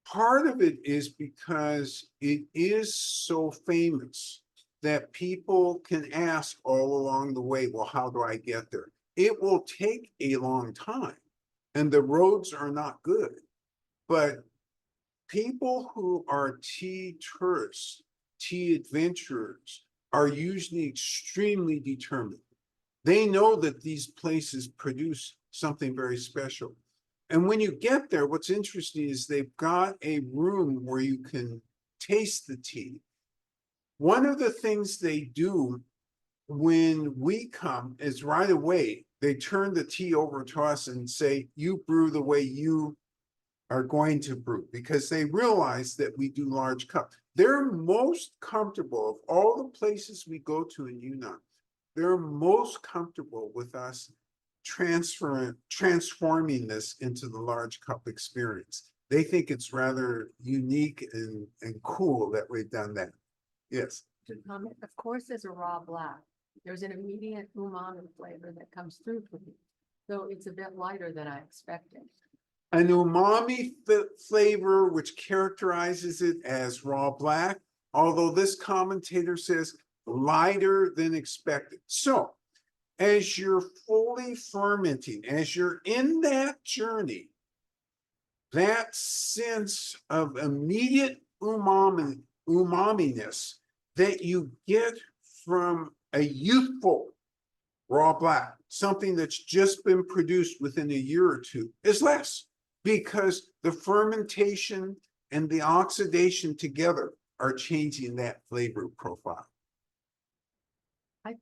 S1: Part of it is because it is so famous that people can ask all along the way, well, how do I get there? It will take a long time and the roads are not good, but people who are tea tourists, tea adventurers, are usually extremely determined. They know that these places produce something very special. And when you get there, what's interesting is they've got a room where you can taste the tea. One of the things they do when we come is right away, they turn the tea over to us and say, you brew the way you are going to brew, because they realize that we do large cups. They're most comfortable of all the places we go to in Yunnan. They're most comfortable with us transforming this into the large cup experience. They think it's rather unique and cool that we've done that. Yes.
S2: To comment, of course, there's a raw black. There's an immediate umami flavor that comes through for me. So it's a bit lighter than I expected.
S1: An umami flavor which characterizes it as raw black, although this commentator says lighter than expected. So as you're fully fermenting, as you're in that journey, that sense of immediate umaminess that you get from a youthful raw black, something that's just been produced within a year or two, is less, because the fermentation and the oxidation together are changing that flavor profile.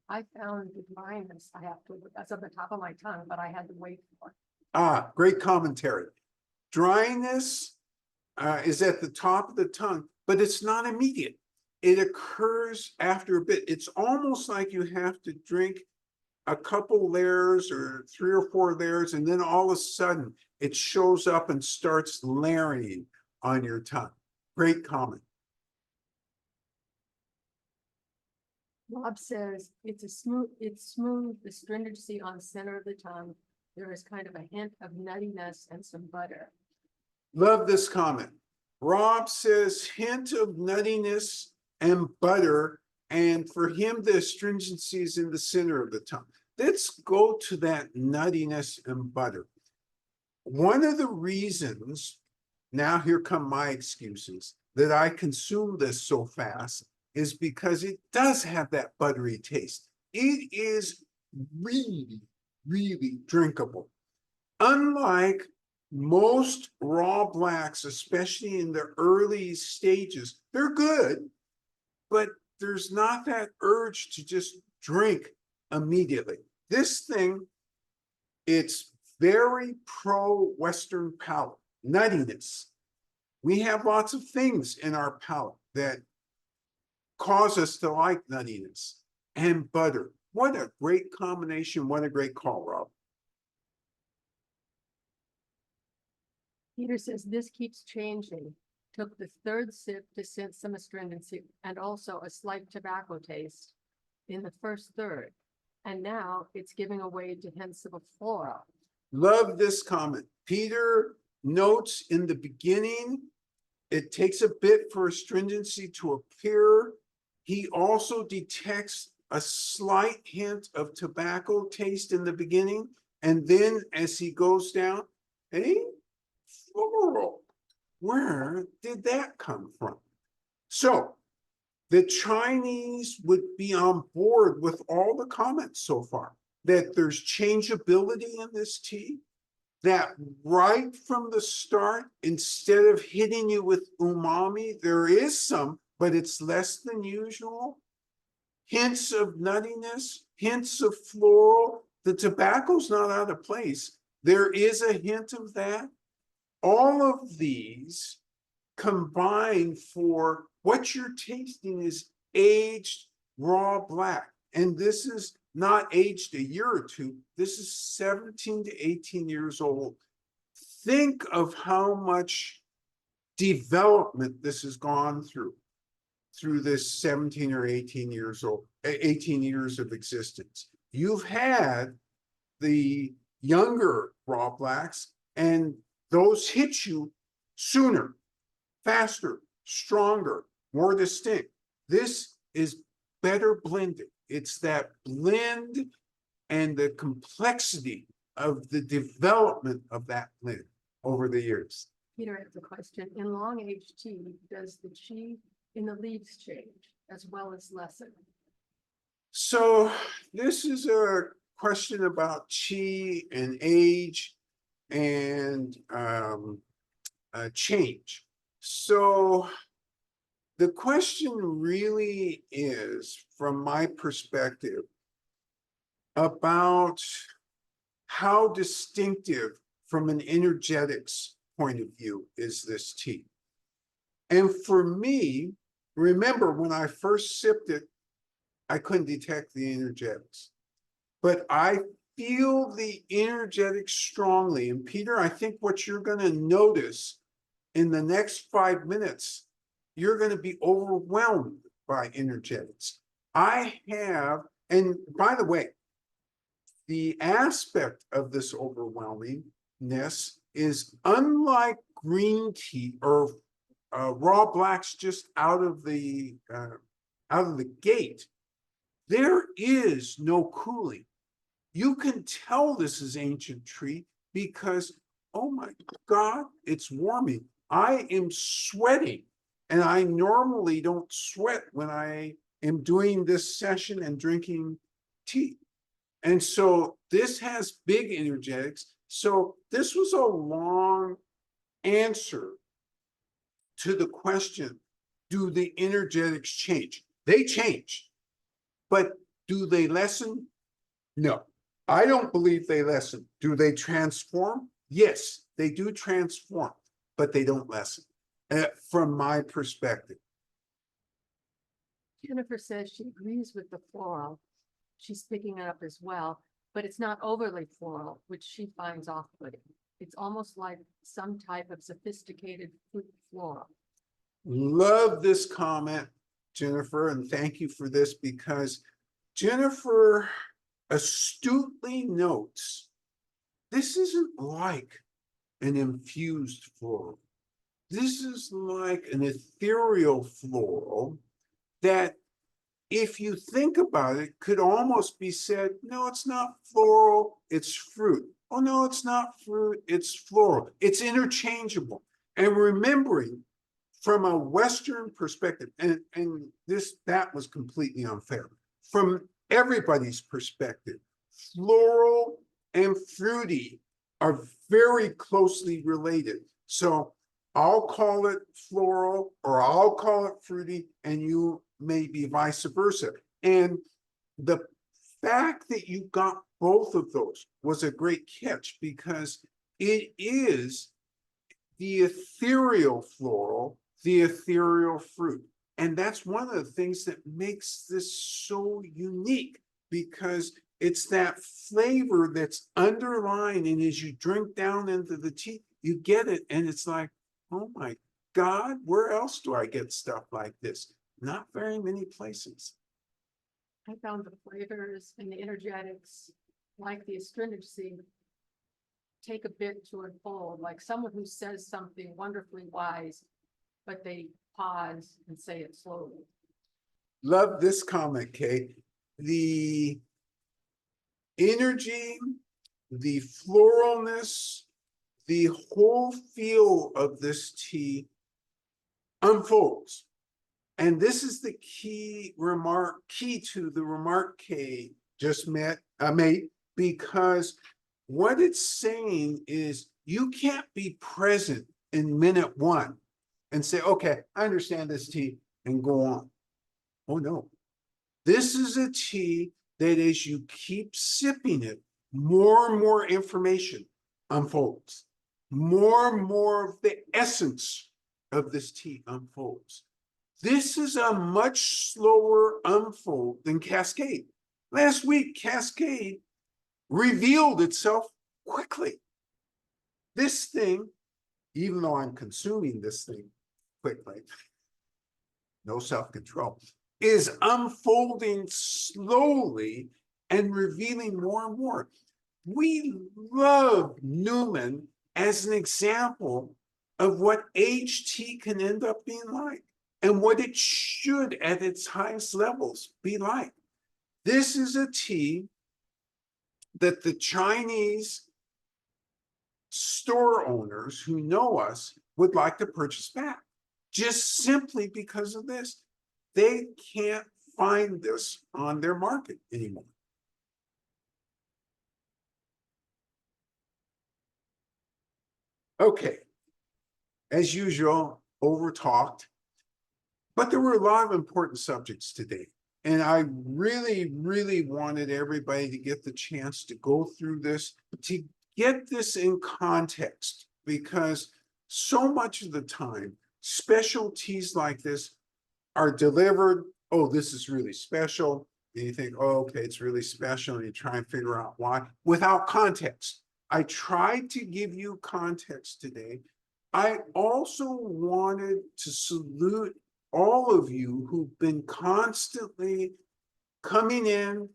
S2: I found the dryness, I have to, that's on the top of my tongue, but I had to wait for it.
S1: Ah, great commentary. Dryness is at the top of the tongue, but it's not immediate. It occurs after a bit. It's almost like you have to drink a couple layers or 3 or 4 layers, and then all of a sudden it shows up and starts layering on your tongue. Great comment.
S2: Rob says it's smooth, the stringency on the center of the tongue. There is kind of a hint of nuttiness and some butter.
S1: Love this comment. Rob says hint of nuttiness and butter, and for him the astringency is in the center of the tongue. Let's go to that nuttiness and butter. One of the reasons, now here come my excuses, that I consume this so fast is because it does have that buttery taste. It is really, really drinkable. Unlike most raw blacks, especially in the early stages, they're good, but there's not that urge to just drink immediately. This thing, it's very pro-Western palate, nuttiness. We have lots of things in our palate that cause us to like nuttiness and butter. What a great combination. What a great call, Rob.
S2: Peter says this keeps changing. Took the third sip to sense some astringency and also a slight tobacco taste in the first third. And now it's giving away to hints of a floral.
S1: Love this comment. Peter notes in the beginning, it takes a bit for astringency to appear. He also detects a slight hint of tobacco taste in the beginning. And then as he goes down, hey, floral. Where did that come from? So the Chinese would be on board with all the comments so far, that there's changeability in this tea, that right from the start, instead of hitting you with umami, there is some, but it's less than usual. Hints of nuttiness, hints of floral. The tobacco's not out of place. There is a hint of that. All of these combine for what you're tasting is aged raw black. And this is not aged a year or two. This is 17 to 18 years old. Think of how much development this has gone through this 17 or 18 years old, 18 years of existence. You've had the younger raw blacks, and those hit you sooner, faster, stronger, more distinct. This is better blended. It's that blend and the complexity of the development of that blend over the years.
S2: Peter has a question. In long aged tea, does the qi in the leaves change as well as lessen?
S1: So this is a question about qi and age and change. So the question really is, from my perspective, about how distinctive from an energetics point of view is this tea. And for me, remember when I first sipped it, I couldn't detect the energetics. But I feel the energetics strongly. And Peter, I think what you're going to notice in the next 5 minutes, you're going to be overwhelmed by energetics. I have, and by the way, the aspect of this overwhelmingness is unlike green tea or raw blacks just out of the gate. There is no cooling. You can tell this is ancient tree because, oh my God, it's warming. I am sweating, and I normally don't sweat when I am doing this session and drinking tea. And so this has big energetics. So this was a long answer to the question, do the energetics change? They change, but do they lessen? No, I don't believe they lessen. Do they transform? Yes, they do transform, but they don't lessen, from my perspective.
S2: Jennifer says she agrees with the floral. She's picking it up as well, but it's not overly floral, which she finds off-putting. It's almost like some type of sophisticated fruit floral.
S1: Love this comment, Jennifer, and thank you for this, because Jennifer astutely notes this isn't like an infused floral. This is like an ethereal floral that, if you think about it, could almost be said, no, it's not floral, it's fruit. Oh, no, it's not fruit, it's floral. It's interchangeable. And remembering from a Western perspective, and that was completely unfair. From everybody's perspective, floral and fruity are very closely related. So I'll call it floral or I'll call it fruity, and you may be vice versa. And the fact that you got both of those was a great catch, because it is the ethereal floral, the ethereal fruit. And that's one of the things that makes this so unique, because it's that flavor that's underlying, and as you drink down into the tea, you get it, and it's like, oh my God, where else do I get stuff like this? Not very many places.
S2: I found the flavors and the energetics, like the astringency, take a bit to unfold, like someone who says something wonderfully wise, but they pause and say it slowly.
S1: Love this comment, Kate. The energy, the floralness, the whole feel of this tea unfolds. And this is the key to the remark Kay just made, because what it's saying is you can't be present in minute one and say, okay, I understand this tea, and go on. Oh no. This is a tea that as you keep sipping it, more and more information unfolds. More and more of the essence of this tea unfolds. This is a much slower unfold than Cascade. Last week, Cascade revealed itself quickly. This thing, even though I'm consuming this thing quickly, no self-control, is unfolding slowly and revealing more and more. We love Numen as an example of what aged tea can end up being like, and what it should at its highest levels be like. This is a tea that the Chinese store owners who know us would like to purchase back, just simply because of this. They can't find this on their market anymore. Okay, as usual, over talked. But there were a lot of important subjects today. And I really, really wanted everybody to get the chance to go through this, to get this in context, because so much of the time, specialties like this are delivered, oh, this is really special. And you think, oh, okay, it's really special, and you try and figure out why, without context. I tried to give you context today. I also wanted to salute all of you who've been constantly coming in,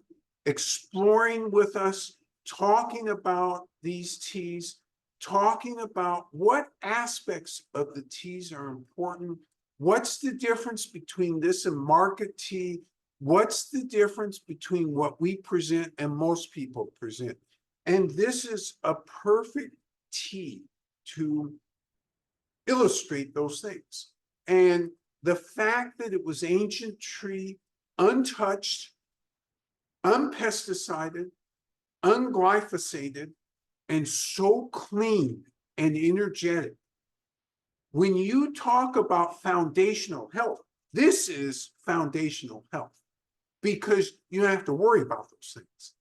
S1: exploring with us, talking about these teas, talking about what aspects of the teas are important. What's the difference between this and market tea? What's the difference between what we present and most people present? And this is a perfect tea to illustrate those things. And the fact that it was ancient tree, untouched, unpesticided, unglyphosated, and so clean and energetic. When you talk about foundational health, this is foundational health because you don't have to worry about those things.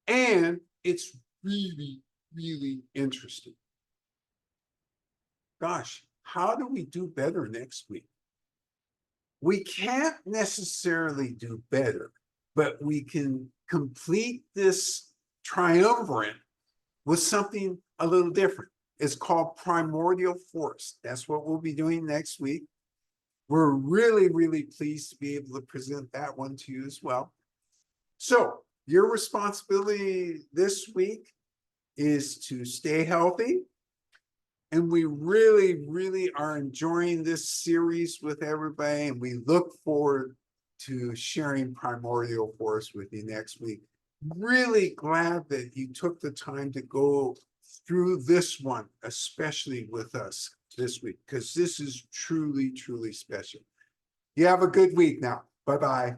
S1: And it's really, really interesting. Gosh, how do we do better next week? We can't necessarily do better, but we can complete this triumvirate with something a little different. It's called primordial force. That's what we'll be doing next week. We're really, really pleased to be able to present that one to you as well. So your responsibility this week is to stay healthy. And we really, really are enjoying this series with everybody. And we look forward to sharing primordial force with you next week. Really glad that you took the time to go through this one, especially with us this week, because this is truly, truly special. You have a good week now. Bye-bye.